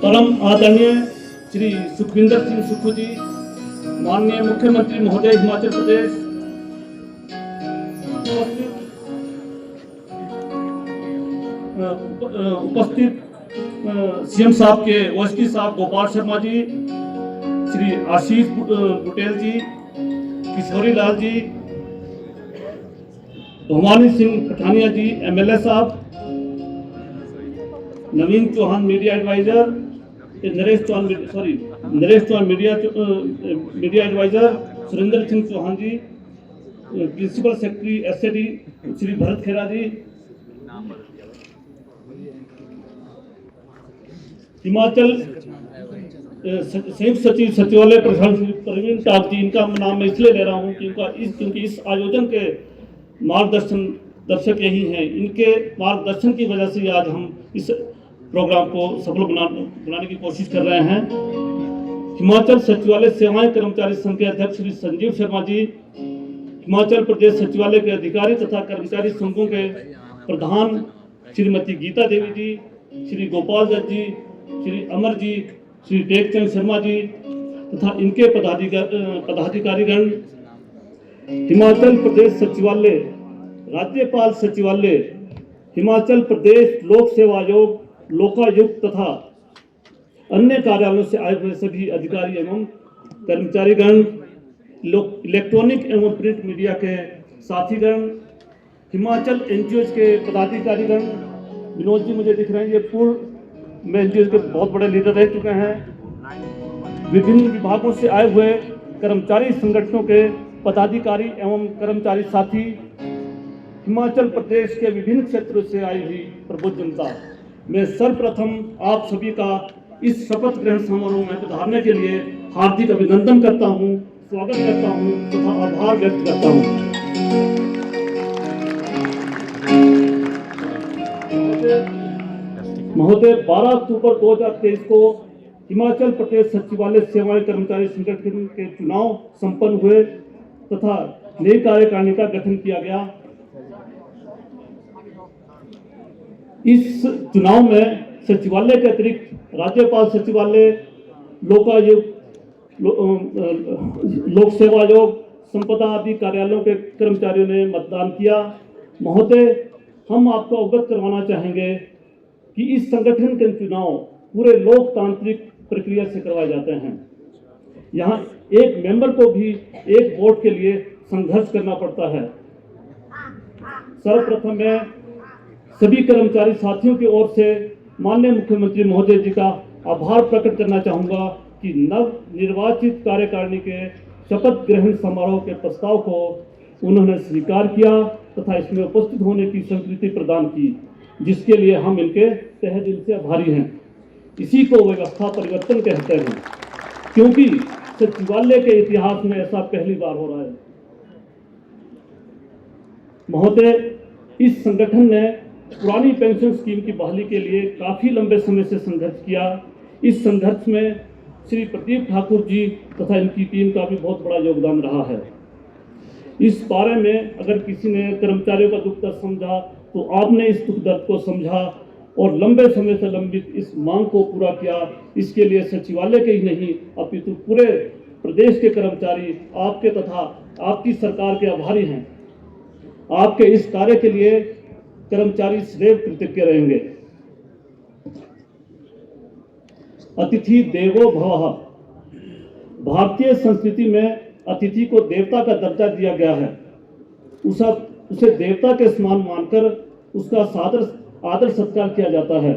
परम आदरणीय श्री सुखविंदर सिंह सुक्खू जी, माननीय मुख्यमंत्री महोदय हिमाचल प्रदेश, उपस्थित सीएम साहब के ओएसडी साहब गोपाल शर्मा जी, श्री आशीष बुटेल जी, किशोरी लाल जी, भवानी सिंह पठानिया जी एमएलए साहब, Naveen Chauhan media advisor, Naresh Chauhan media advisor, Surender Singh Chauhan ji, principal secretary एसएडी श्री भरत खेरा जी, हिमाचल संयुक्त सचिव सचिवालय प्रधान प्रवीण टाक जी, इनका नाम मैं इसलिए ले रहा हूँ क्योंकि इस आयोजन के दर्शक यही हैं। इनके मार्गदर्शन की वजह से आज हम इस प्रोग्राम को सफल बनाने की कोशिश कर रहे हैं। हिमाचल सचिवालय सेवाएं कर्मचारी संघ के अध्यक्ष श्री संजीव शर्मा जी, हिमाचल प्रदेश सचिवालय के अधिकारी तथा कर्मचारी संघों के प्रधान श्रीमती गीता देवी जी, श्री गोपाल दत्त जी, श्री अमर जी, श्री टेकचंद शर्मा जी तथा इनके पदाधिकारीगण, हिमाचल प्रदेश सचिवालय, राज्यपाल सचिवालय, हिमाचल प्रदेश लोक सेवा आयोग, लोकायुक्त तथा अन्य कार्यालयों से आए हुए सभी अधिकारी एवं कर्मचारीगण, इलेक्ट्रॉनिक एवं प्रिंट मीडिया के साथीगण, हिमाचल एनजीओ के पदाधिकारीगण, विनोद जी मुझे दिख रहे हैं, ये पूर्व में एनजीओ के बहुत बड़े लीडर रह चुके हैं, विभिन्न विभागों से आए हुए कर्मचारी संगठनों के पदाधिकारी एवं कर्मचारी साथी, हिमाचल प्रदेश के विभिन्न क्षेत्रों से आई हुई प्रबुद्ध जनता, मैं सर्वप्रथम आप सभी का इस शपथ ग्रहण समारोह में पधारने के लिए हार्दिक अभिनंदन करता हूं, स्वागत करता हूं तथा आभार व्यक्त करता हूं। महोदय, 12 अक्टूबर 2023 को हिमाचल प्रदेश सचिवालय सेवाएं कर्मचारी संगठन के चुनाव संपन्न हुए तथा नई कार्यकारिणी का गठन किया गया। इस चुनाव में सचिवालय के अतिरिक्त राज्यपाल सचिवालय, लोकायुक्त, लोक सेवा आयोग, संपदा आदि कार्यालयों के कर्मचारियों ने मतदान किया। महोदय, हम आपको अवगत करवाना चाहेंगे कि इस संगठन के चुनाव पूरे लोकतांत्रिक प्रक्रिया से करवाए जाते हैं। यहाँ एक मेंबर को भी एक वोट के लिए संघर्ष करना पड़ता है। सर्वप्रथम मैं सभी कर्मचारी साथियों की ओर से माननीय मुख्यमंत्री महोदय जी का आभार प्रकट करना चाहूँगा कि नव निर्वाचित कार्यकारिणी के शपथ ग्रहण समारोह के प्रस्ताव को उन्होंने स्वीकार किया तथा इसमें उपस्थित होने की स्वीकृति प्रदान की, जिसके लिए हम इनके तहे दिल से आभारी हैं। इसी को व्यवस्था परिवर्तन कहते हैं, क्योंकि सचिवालय के इतिहास में ऐसा पहली बार हो रहा है। महोदय, इस संगठन ने पुरानी पेंशन स्कीम की बहाली के लिए काफी लंबे समय से संघर्ष किया। इस संघर्ष में श्री प्रदीप ठाकुर जी तथा इनकी टीम का भी बहुत बड़ा योगदान रहा है। इस बारे में अगर किसी ने कर्मचारियों का दुख दर्द समझा तो आपने इस दुख दर्द को समझा और लंबे समय से लंबित इस मांग को पूरा किया। इसके लिए सचिवालय के ही नहीं अपितु पूरे प्रदेश के कर्मचारी आपके तथा आपकी सरकार के आभारी हैं। आपके इस कार्य के लिए कर्मचारी सदैव कृतज्ञ रहेंगे। अतिथि देवो भवः। भारतीय संस्कृति में अतिथि को देवता का दर्जा दिया गया है। उसे देवता के समान मानकर उसका आदर सत्कार किया जाता है।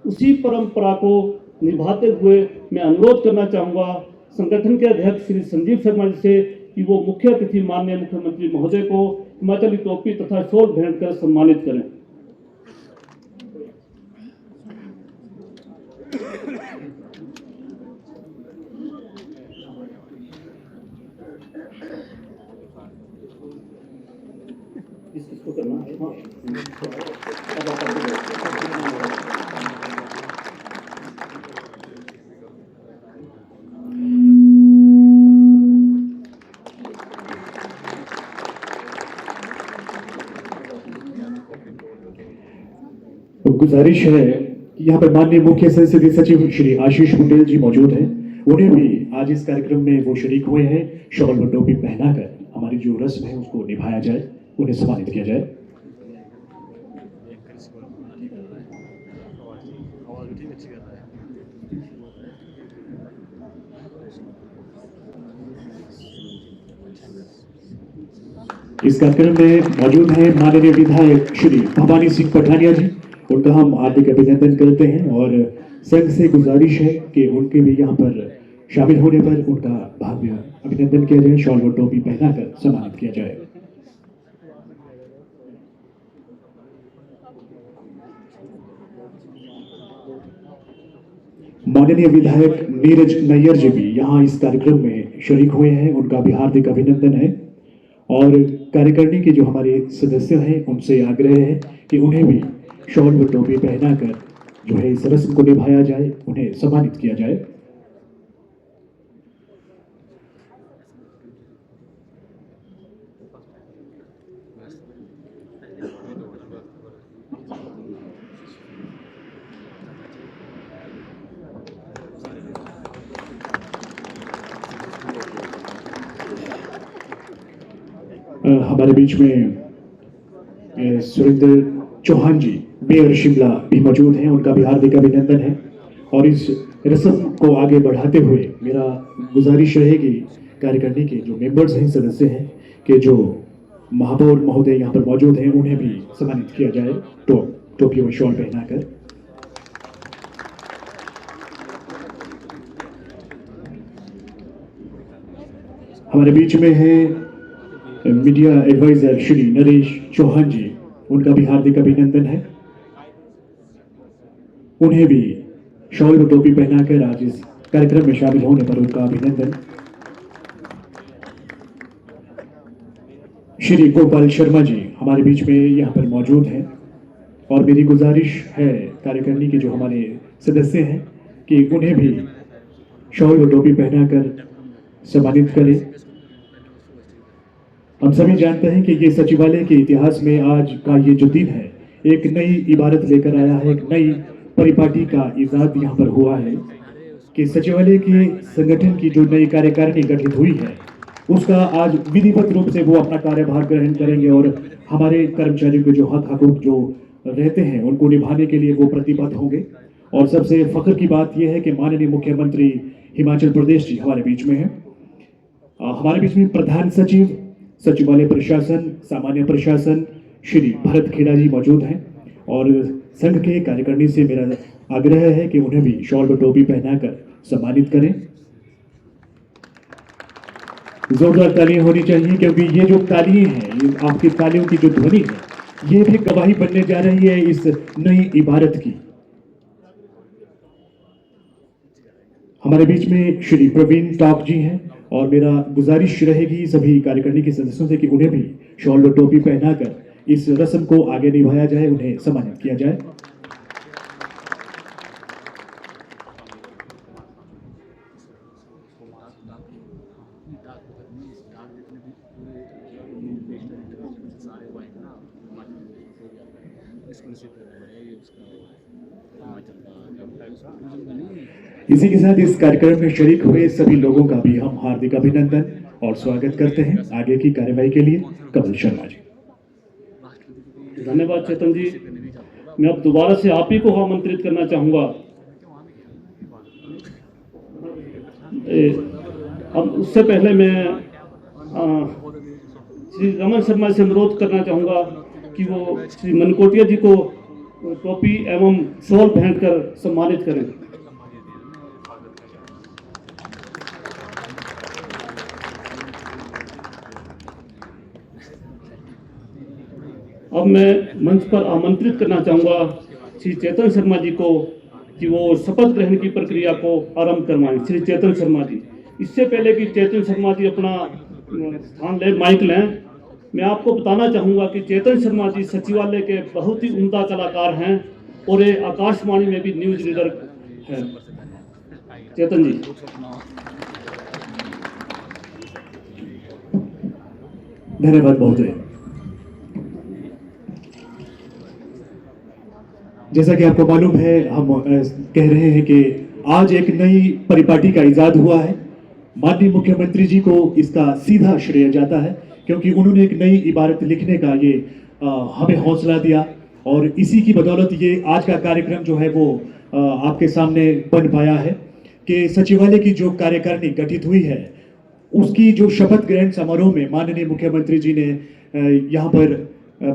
उसी परंपरा को निभाते हुए मैं अनुरोध करना चाहूँगा संगठन के अध्यक्ष श्री संजीव शर्मा जी से कि वो मुख्य अतिथि माननीय मुख्यमंत्री महोदय को हिमाचली टोपी तथा शॉल भेंट कर सम्मानित करें। इसको करना है। हाँ। गुजारिश है कि यहाँ पर माननीय मुख्य संसदीय सचिव श्री आशीष पटेल जी मौजूद हैं। उन्हें भी आज इस कार्यक्रम में वो शरीक हुए हैं। शॉल व टोपी पहनाकर हमारी जो रस्म है उसको निभाया जाए, उन्हें सम्मानित किया जाए। इस कार्यक्रम में मौजूद हैं माननीय विधायक श्री भवानी सिंह पठानिया जी। उनका हम हार्दिक अभिनंदन करते हैं और संघ से गुजारिश है कि उनके भी यहाँ पर शामिल होने पर उनका भव्य अभिनंदन किया जाए, शॉल व टोपी पहनाकर सम्मानित किया जाए। माननीय विधायक नीरज नैयर जी भी यहाँ इस कार्यक्रम में शरीक हुए हैं, उनका भी हार्दिक अभिनंदन है। और कार्यकारिणी के जो हमारे सदस्य हैं उनसे आग्रह है कि उन्हें भी शॉल व टोपी पहनाकर जो है इस रस्म को निभाया जाए, उन्हें सम्मानित किया जाए। हमारे बीच में सुरेंद्र चौहान जी मेयर शिमला भी मौजूद हैं, उनका भी हार्दिक अभिनंदन है। और इस रस्म को आगे बढ़ाते हुए मेरा गुजारिश रहेगी कार्यकारिणी के जो मेंबर्स हैं, सदस्य हैं, कि जो महापौर महोदय यहाँ पर मौजूद हैं उन्हें भी सम्मानित किया जाए टोपी और शॉल पहनाकर। हमारे बीच में है मीडिया एडवाइजर श्री नरेश चौहान जी, उनका भी हार्दिक अभिनंदन है। उन्हें भी शॉल व टोपी पहनाकर आज इस कार्यक्रम में शामिल होने पर उनका अभिनंदन। श्री गोपाल शर्मा जी हमारे बीच में यहाँ पर मौजूद हैं और मेरी गुजारिश है कार्यकारिणी के जो हमारे सदस्य हैं कि उन्हें भी शॉल व टोपी पहनाकर सम्मानित करें। हम सभी जानते हैं कि ये सचिवालय के इतिहास में आज का ये जो दिन है एक नई इबारत लेकर आया है, एक नई परिपाटी का इजाद यहाँ पर हुआ है कि सचिवालय के संगठन की जो नई कार्यकारिणी गठित हुई है उसका आज विधिवत रूप से वो अपना कार्यभार ग्रहण करेंगे और हमारे कर्मचारियों के जो हक हकूक जो रहते हैं उनको निभाने के लिए वो प्रतिबद्ध होंगे। और सबसे फख्र की बात यह है कि माननीय मुख्यमंत्री हिमाचल प्रदेश जी हमारे बीच में है। हमारे बीच में प्रधान सचिव सचिवालय प्रशासन सामान्य प्रशासन श्री भरत खेड़ा जी मौजूद हैं और संघ के कार्यकारिणी से मेरा आग्रह है कि उन्हें भी शॉल व टोपी पहनाकर सम्मानित करें। जोरदार तालियां होनी चाहिए क्योंकि ये जो तालियां हैं, ये आपकी तालियों की जो ध्वनि है, ये भी गवाही बनने जा रही है इस नई इबारत की। हमारे बीच में श्री प्रवीण टॉक जी हैं और मेरा गुजारिश रहेगी सभी कार्यकारिणी के सदस्यों से कि उन्हें भी शॉल व टोपी पहनाकर इस रस्म को आगे निभाया जाए, उन्हें सम्मानित किया जाए। इसी के साथ इस कार्यक्रम में शरीक हुए सभी लोगों का भी हम हार्दिक अभिनंदन और स्वागत करते हैं। आगे की कार्यवाही के लिए कमल शर्मा जी। धन्यवाद चेतन जी। मैं अब दोबारा से आप ही को आमंत्रित करना चाहूँगा। अब उससे पहले मैं श्री रमन शर्मा से अनुरोध करना चाहूँगा कि वो श्री मनकोटिया जी को टोपी एवं शॉल पहनकर सम्मानित करें। अब मैं मंच पर आमंत्रित करना चाहूँगा श्री चेतन शर्मा जी को कि वो शपथ ग्रहण की प्रक्रिया को आरंभ करवाएं। श्री चेतन शर्मा जी, इससे पहले कि चेतन शर्मा जी अपना स्थान लें, माइक लें, मैं आपको बताना चाहूँगा कि चेतन शर्मा जी सचिवालय के बहुत ही उम्दा कलाकार हैं और ये आकाशवाणी में भी न्यूज रीडर हैं। चेतन जी। धन्यवाद महोदय। जैसा कि आपको मालूम है, हम कह रहे हैं कि आज एक नई परिपाटी का इजाद हुआ है। माननीय मुख्यमंत्री जी को इसका सीधा श्रेय जाता है, क्योंकि उन्होंने एक नई इबारत लिखने का ये हमें हौसला दिया, और इसी की बदौलत ये आज का कार्यक्रम जो है वो आपके सामने बन पाया है कि सचिवालय की जो कार्यकारिणी गठित हुई है, उसकी जो शपथ ग्रहण समारोह में माननीय मुख्यमंत्री जी ने यहाँ पर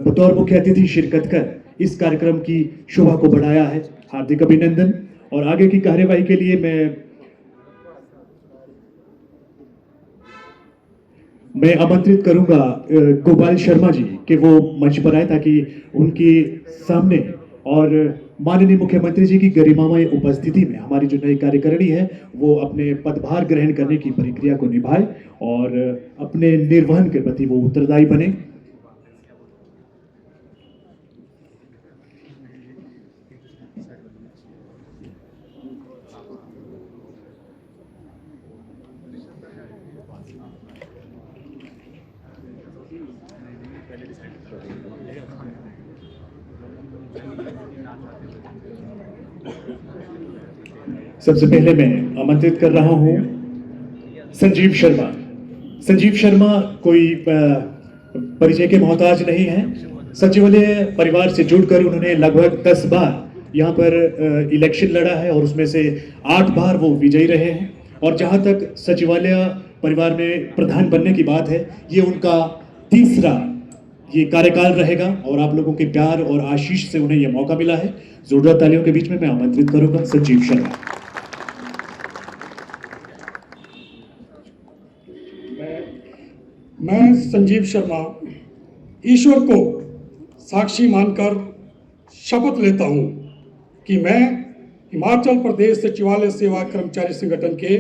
बतौर मुख्य अतिथि शिरकत कर इस कार्यक्रम की शोभा को बढ़ाया है। हार्दिक अभिनंदन। और आगे की कार्यवाही के लिए मैं आमंत्रित करूंगा गोपाल शर्मा जी कि वो मंच पर आए, ताकि उनके सामने और माननीय मुख्यमंत्री जी की गरिमामय उपस्थिति में हमारी जो नई कार्यकारिणी है वो अपने पदभार ग्रहण करने की प्रक्रिया को निभाए और अपने निर्वहन के प्रति वो उत्तरदायी बने। सबसे पहले मैं आमंत्रित कर रहा हूं संजीव शर्मा। संजीव शर्मा कोई परिचय के मोहताज नहीं है। सचिवालय परिवार से जुड़कर उन्होंने लगभग 10 बार यहाँ पर इलेक्शन लड़ा है और उसमें से 8 बार वो विजयी रहे हैं। और जहाँ तक सचिवालय परिवार में प्रधान बनने की बात है, ये उनका तीसरा ये कार्यकाल रहेगा और आप लोगों के प्यार और आशीष से उन्हें यह मौका मिला है। जोरदार तालियों के बीच में मैं आमंत्रित करूंगा संजीव शर्मा। मैं संजीव शर्मा ईश्वर को साक्षी मानकर शपथ लेता हूं कि मैं हिमाचल प्रदेश सचिवालय सेवा कर्मचारी संगठन के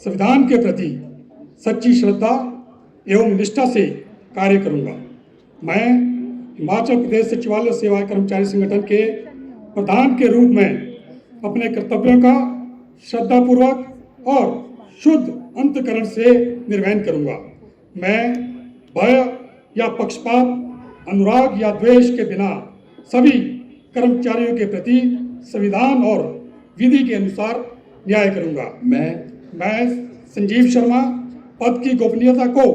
संविधान के प्रति सच्ची श्रद्धा एवं निष्ठा से कार्य करूंगा। मैं हिमाचल प्रदेश सचिवालय सेवा कर्मचारी संगठन के प्रधान के रूप में अपने कर्तव्यों का श्रद्धापूर्वक और शुद्ध अंतःकरण से निर्वहन करूंगा। मैं भय या पक्षपात, अनुराग या द्वेष के बिना सभी कर्मचारियों के प्रति संविधान और विधि के अनुसार न्याय करूंगा। मैं संजीव शर्मा पद की गोपनीयता को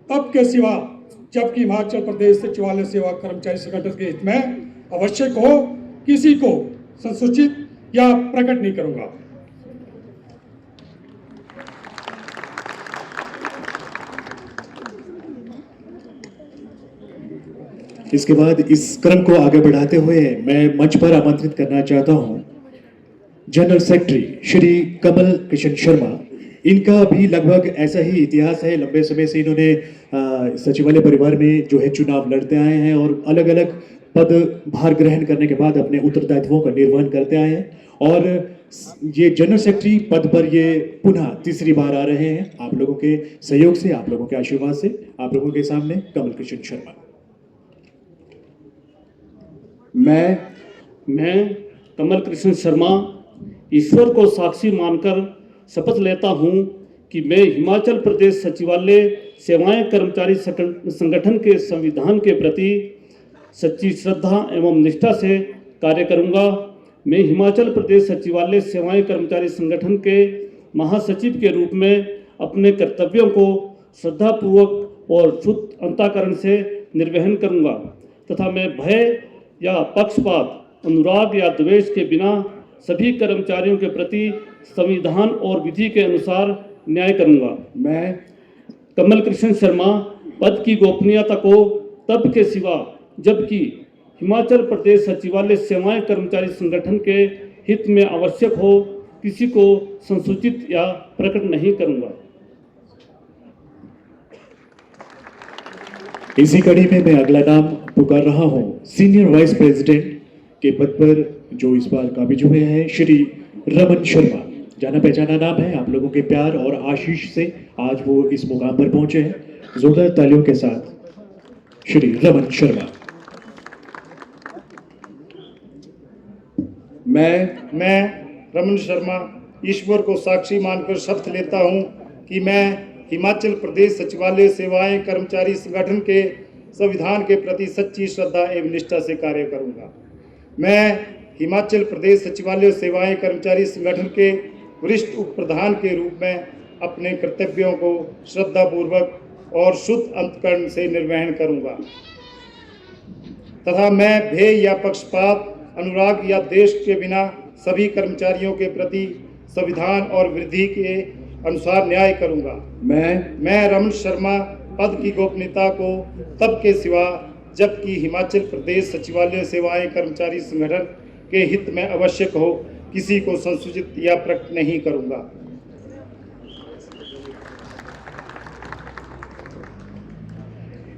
तब के सिवा जबकि हिमाचल प्रदेश सचिवालय सेवा कर्मचारी संगठन के हित में आवश्यक हो किसी को संसूचित या प्रकट नहीं करूंगा। इसके बाद इस क्रम को आगे बढ़ाते हुए मैं मंच पर आमंत्रित करना चाहता हूं जनरल सेक्रेटरी श्री कमल कृष्ण शर्मा। इनका भी लगभग ऐसा ही इतिहास है। लंबे समय से इन्होंने सचिवालय परिवार में जो है चुनाव लड़ते आए हैं और अलग अलग पद भार ग्रहण करने के बाद अपने उत्तरदायित्वों का निर्वहन करते आए हैं और ये जनरल सेक्रेटरी पद पर ये पुनः तीसरी बार आ रहे हैं। आप लोगों के सहयोग से, आप लोगों के आशीर्वाद से आप लोगों के सामने कमल कृष्ण शर्मा। मैं कमल कृष्ण शर्मा ईश्वर को साक्षी मानकर शपथ लेता हूं कि मैं हिमाचल प्रदेश सचिवालय सेवाएं कर्मचारी संगठन के संविधान के प्रति सच्ची श्रद्धा एवं निष्ठा से कार्य करूंगा। मैं हिमाचल प्रदेश सचिवालय सेवाएं कर्मचारी संगठन के महासचिव के रूप में अपने कर्तव्यों को श्रद्धापूर्वक और शुद्ध अंतःकरण से निर्वहन करूंगा तथा मैं भय या पक्षपात, अनुराग या द्वेष के बिना सभी कर्मचारियों के प्रति संविधान और विधि के अनुसार न्याय करूंगा। मैं कमल कृष्ण शर्मा पद की गोपनीयता को तब के सिवा जबकि हिमाचल प्रदेश सचिवालय सेवाएं कर्मचारी संगठन के हित में आवश्यक हो किसी को संसूचित या प्रकट नहीं करूंगा। इसी कड़ी में मैं अगला नाम पुकार रहा हूं सीनियर वाइस प्रेसिडेंट के पद पर जो इस बार काबिज हुए हैं श्री रमन शर्मा। जाना पहचाना नाम है। आप लोगों के प्यार और आशीष से आज वो इस मुकाम पर पहुंचे हैं। जोरदार तालियों के साथ श्री रमन शर्मा। मैं रमन शर्मा ईश्वर को साक्षी मानकर शपथ लेता हूं कि मैं हिमाचल प्रदेश सचिवालय सेवाएं कर्मचारी संगठन के संविधान के प्रति सच्ची श्रद्धा एवं निष्ठा से कार्य करूंगा। मैं हिमाचल प्रदेश सचिवालय सेवाएं कर्मचारी संगठन के वरिष्ठ उप प्रधान के रूप में अपने कर्तव्यों को श्रद्धापूर्वक और शुद्ध अंतःकरण से निर्वहन करूंगा तथा मैं भय या पक्षपात, अनुराग या द्वेष के बिना सभी कर्मचारियों के प्रति संविधान और विधि के अनुसार न्याय करूंगा। मैं रमन शर्मा पद की गोपनीयता को तब के सिवा जबकि हिमाचल प्रदेश सचिवालय सेवाएं कर्मचारी संगठन के हित में आवश्यक हो किसी को संसूचित या प्रकट नहीं करूंगा।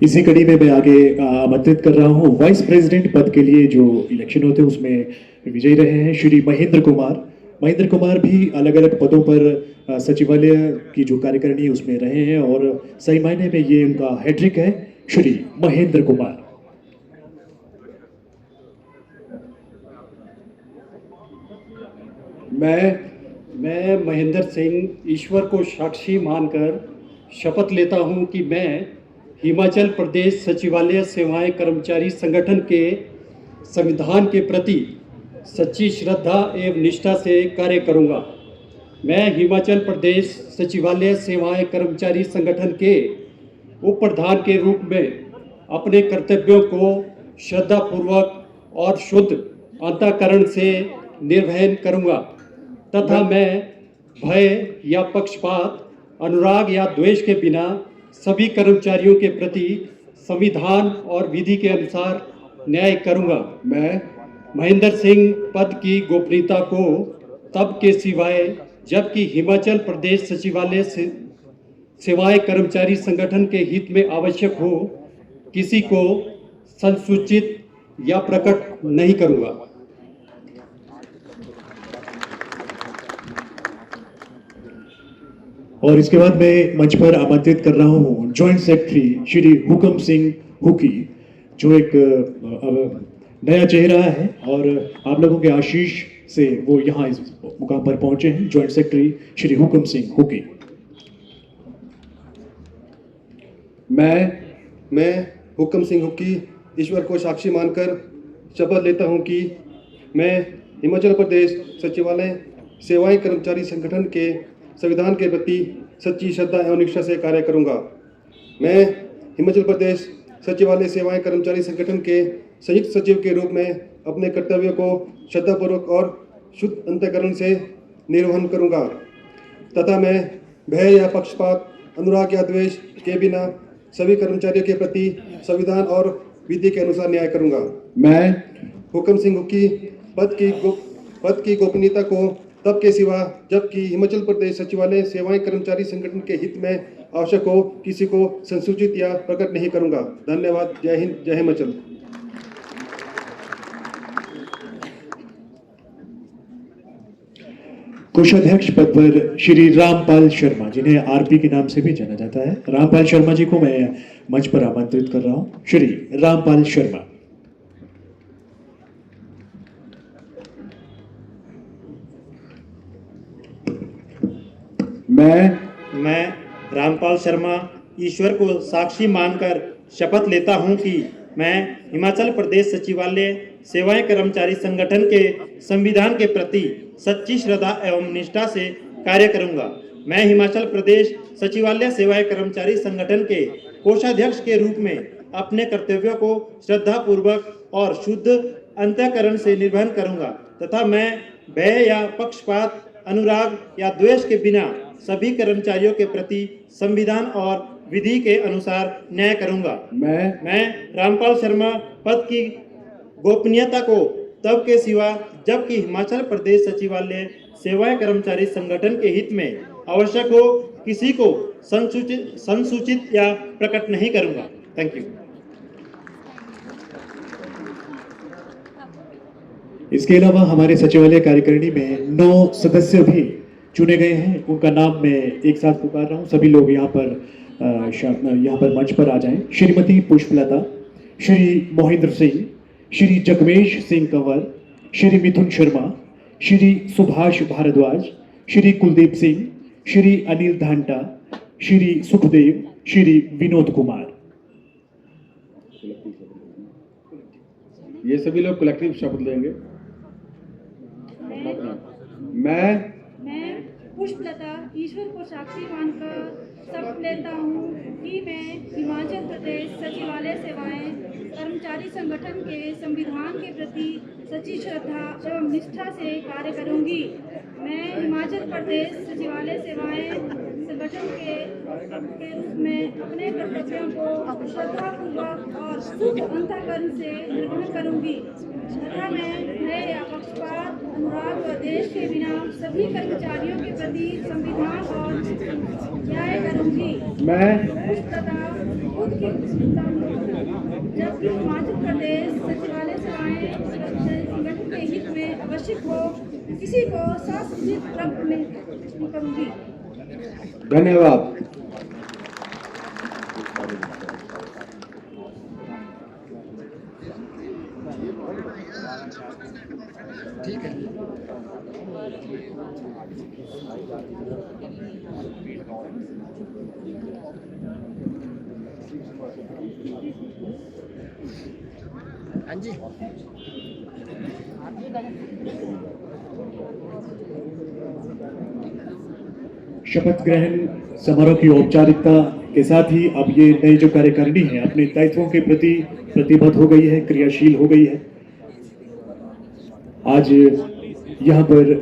इसी कड़ी में मैं आगे आमंत्रित कर रहा हूं वाइस प्रेसिडेंट पद के लिए जो इलेक्शन होते हैं उसमें विजयी रहे हैं श्री महेंद्र कुमार। महेंद्र कुमार भी अलग अलग पदों पर सचिवालय की जो कार्यकारिणी है उसमें रहे हैं और सही मायने में ये उनका हैट्रिक है। श्री महेंद्र कुमार। मैं महेंद्र सिंह ईश्वर को साक्षी मानकर शपथ लेता हूं कि मैं हिमाचल प्रदेश सचिवालय सेवाएं कर्मचारी संगठन के संविधान के प्रति सच्ची श्रद्धा एवं निष्ठा से कार्य करूंगा। मैं हिमाचल प्रदेश सचिवालय सेवाएं कर्मचारी संगठन के उप प्रधान के रूप में अपने कर्तव्यों को श्रद्धापूर्वक और शुद्ध अंतःकरण से निर्वहन करूंगा तथा मैं भय या पक्षपात, अनुराग या द्वेष के बिना सभी कर्मचारियों के प्रति संविधान और विधि के अनुसार न्याय करूंगा। मैं महेंद्र सिंह पद की गोपनीयता को तब के सिवाय जबकि हिमाचल प्रदेश सचिवालय सेवाएं कर्मचारी संगठन के हित में आवश्यक हो किसी को संसूचित या प्रकट नहीं करूंगा। और इसके बाद मैं मंच पर आमंत्रित कर रहा हूं जॉइंट सेक्रेटरी श्री हुकम सिंह हुकी, जो एक नया चेहरा है और आप लोगों के आशीष से वो यहाँ इस मुकाम पर पहुंचे हैं। जॉइंट सेक्रेटरी श्री हुकम सिंह हुकी। मैं हुकम सिंह हुक्की ईश्वर को साक्षी मानकर शपथ लेता हूं कि मैं हिमाचल प्रदेश सचिवालय सेवाएं कर्मचारी संगठन के संविधान के प्रति सच्ची श्रद्धा एवं निष्ठा से कार्य करूंगा। मैं हिमाचल प्रदेश सचिवालय सेवाएं कर्मचारी संगठन के संयुक्त सचिव के रूप में अपने कर्तव्यों को श्रद्धापूर्वक और शुद्ध अंतःकरण से निर्वहन करूंगा तथा मैं भय या पक्षपात, अनुराग या द्वेष के बिना सभी कर्मचारियों के प्रति संविधान और विधि के अनुसार न्याय करूंगा। मैं हुकम सिंह हुक्की पद की गोपनीयता को तब के सिवा जबकि हिमाचल प्रदेश सचिवालय सेवाएं कर्मचारी संगठन के हित में आवश्यक हो किसी को संसूचित या प्रकट नहीं करूंगा। धन्यवाद। जय हिंद, जय हिमाचल। कोषाध्यक्ष पद पर श्री रामपाल शर्मा, जिन्हें आरपी के नाम से भी जाना जाता है, रामपाल शर्मा जी को मैं मंच पर आमंत्रित कर रहा हूं। श्री रामपाल शर्मा। मैं रामपाल शर्मा ईश्वर को साक्षी मानकर शपथ लेता हूं कि मैं हिमाचल प्रदेश सचिवालय सेवाएं कर्मचारी संगठन के संविधान के प्रति सच्ची श्रद्धा एवं निष्ठा से कार्य करूंगा। मैं हिमाचल प्रदेश सचिवालय सेवाएं कर्मचारी संगठन के कोषाध्यक्ष के रूप में अपने कर्तव्यों को श्रद्धापूर्वक और शुद्ध अंतःकरण से निर्वहन करूंगा तथा मैं भय या पक्षपात, अनुराग या द्वेष के बिना सभी कर्मचारियों के प्रति संविधान और विधि के अनुसार न्याय करूंगा। मैं रामपाल शर्मा पद की गोपनीयता को तब के सिवा जबकि हिमाचल प्रदेश सचिवालय सेवाएं कर्मचारी संगठन के हित में आवश्यक हो किसी को संसूचित या प्रकट नहीं करूंगा। Thank you. इसके अलावा हमारे सचिवालय कार्यकारिणी में 9 सदस्य भी चुने गए हैं। उनका नाम मैं एक साथ पुकार रहा हूं। सभी लोग यहाँ पर मंच पर आ जाएं। श्रीमती पुष्पलता, श्री मोहिंद्र सिंह, श्री जगमेश सिंह कंवर, श्री मिथुन शर्मा, श्री सुभाष भारद्वाज, श्री कुलदीप सिंह, श्री अनिल धांटा, श्री सुखदेव, श्री विनोद कुमार। ये सभी लोग कलेक्टिव शपथ लेंगे। मैं पुष्पलता ईश्वर को साक्षी मानकर शपथ लेता हूँ कि मैं हिमाचल प्रदेश सचिवालय सेवाएं कर्मचारी संगठन के संविधान के प्रति सच्ची श्रद्धा एवं निष्ठा से कार्य करूँगी। मैं हिमाचल प्रदेश सचिवालय सेवाएं संगठन के रूप में अपने कर्तव्यों को श्रद्धापूर्वक और शुद्ध अंतःकरण से निर्वहन करूँगी तथा मैं भय या पक्षपात अनुराग व देश के बिना सभी कर्मचारियों के प्रति संविधान और न्याय करूँगी। मैं तथा खुद की जबकि हिमाचल प्रदेश सचिवालय सेवाएं संगठन के हित में आवश्यक हो किसी को शासित रंग में करूँगी। धन्यवाद। शपथ ग्रहण समारोह की औपचारिकता के साथ ही अब ये नई जो कार्यकारिणी है अपने दायित्वों के प्रति प्रतिबद्ध हो गई है, क्रियाशील हो गई है। आज यहाँ पर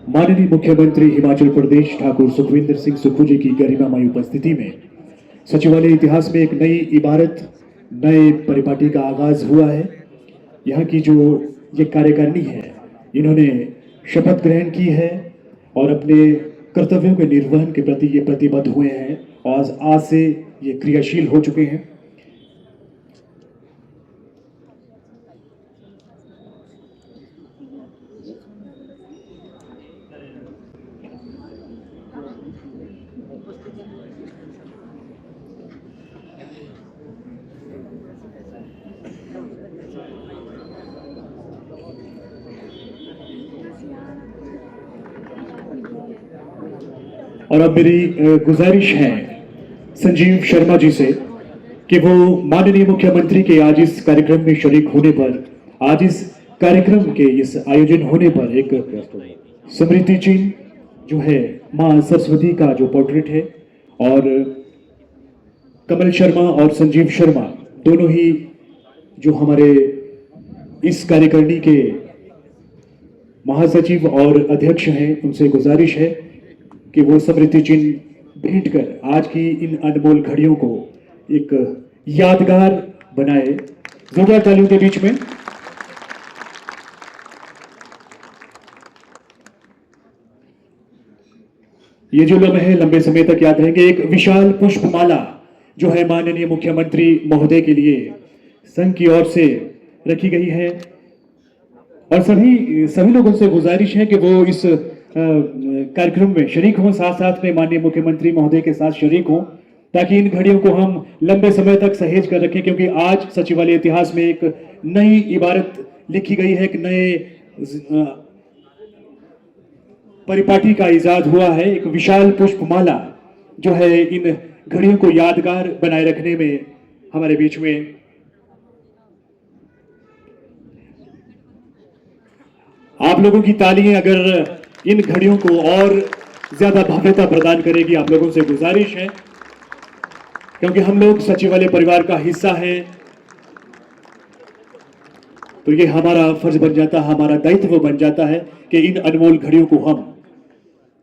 माननीय मुख्यमंत्री हिमाचल प्रदेश ठाकुर सुखविंदर सिंह सुक्खू जी की गरिमामयी उपस्थिति में सचिवालय इतिहास में एक नई इबारत, नए परिपाटी का आगाज हुआ है। यहाँ की जो ये कार्यकारिणी है, इन्होंने शपथ ग्रहण की है और अपने कर्तव्यों के निर्वहन के प्रति ये प्रतिबद्ध हुए हैं और आज से ये क्रियाशील हो चुके हैं। और अब मेरी गुजारिश है संजीव शर्मा जी से कि वो माननीय मुख्यमंत्री के आज इस कार्यक्रम में शरीक होने पर, आज इस कार्यक्रम के इस आयोजन होने पर एक स्मृति चिन्ह जो है मां सरस्वती का जो पोर्ट्रेट है और कमल शर्मा और संजीव शर्मा दोनों ही जो हमारे इस कार्यकारिणी के महासचिव और अध्यक्ष हैं, उनसे गुजारिश है कि वो स्मृति चिन्ह भेंट कर आज की इन अनमोल घड़ियों को एक यादगार बनाए। जोरदार तालियों के बीच में ये जो लम्हे लंबे समय तक याद रहेंगे। एक विशाल पुष्पमाला जो है माननीय मुख्यमंत्री महोदय के लिए संघ की ओर से रखी गई है और सभी लोगों से गुजारिश है कि वो इस कार्यक्रम में शरीक हों, साथ साथ में माननीय मुख्यमंत्री महोदय के साथ शरीक हों ताकि इन घड़ियों को हम लंबे समय तक सहेज कर रखें, क्योंकि आज सचिवालय इतिहास में एक नई इबारत लिखी गई है, एक नए परिपाटी का इजाद हुआ है। एक विशाल पुष्पमाला जो है इन घड़ियों को यादगार बनाए रखने में हमारे बीच में आप लोगों की तालियां अगर इन घड़ियों को और ज्यादा भव्यता प्रदान करेगी। आप लोगों से गुजारिश है, क्योंकि हम लोग सचिवालय परिवार का हिस्सा हैं, तो ये हमारा फर्ज बन जाता है, हमारा दायित्व बन जाता है कि इन अनमोल घड़ियों को हम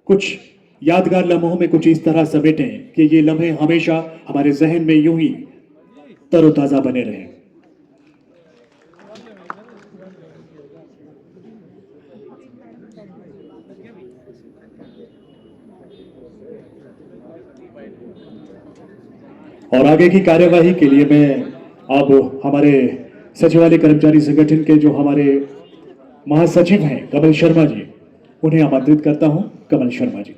कुछ यादगार लम्हों में कुछ इस तरह समेटें कि ये लम्हे हमेशा हमारे जहन में यूं ही तरोताजा बने रहें। और आगे की कार्यवाही के लिए मैं अब हमारे सचिवालय कर्मचारी संगठन के जो हमारे महासचिव हैं कमल शर्मा जी, उन्हें आमंत्रित करता हूं। कमल शर्मा जी।